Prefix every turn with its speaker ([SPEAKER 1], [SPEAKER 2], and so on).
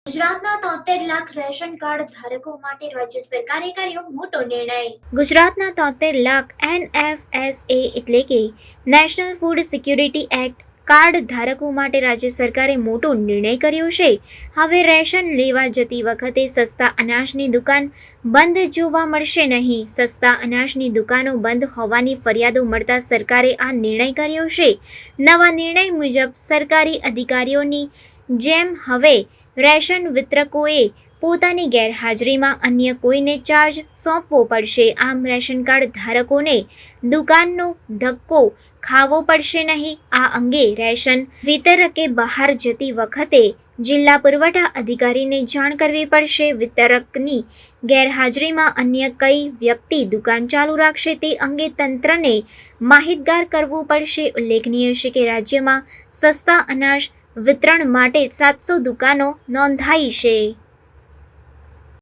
[SPEAKER 1] ગુજરાતના 73 lakh ration card ધારકો માટે રાજ્ય સરકારે કર્યો મોટો નિર્ણય। ગુજરાતના 73 લાખ NFSA એટલે કે national food security act card ધારકો માટે રાજ્ય સરકારે મોટો નિર્ણય કર્યો છે। હવે રેશન લેવા જતી વખતે સસ્તા અનાજની દુકાન બંધ જોવા મળશે નહીં। સસ્તા અનાજની દુકાનો બંધ હોવાની ફરિયાદો મળતા સરકારે આ નિર્ણય કર્યો છે। નવા નિર્ણય મુજબ સરકારી અધિકારીઓની જેમ હવે રેશન વિતરકોએ પોતાની ગેરહાજરીમાં અન્ય કોઈને ચાર્જ સોંપવો પડશે। આમ રેશન કાર્ડ ધારકોને દુકાનનો ધક્કો ખાવો પડશે નહીં। આ અંગે રેશન વિતરકે બહાર જતી વખતે જિલ્લા પુરવઠા અધિકારીને જાણ કરવી પડશે। વિતરકની ગેરહાજરીમાં અન્ય કઈ વ્યક્તિ દુકાન ચાલુ રાખશે તે અંગે તંત્રને માહિતગાર કરવું પડશે। ઉલ્લેખનીય છે કે રાજ્યમાં સસ્તા અનાજ વિતરણ માટે 700 દુકાનો નોંધાઈ છે।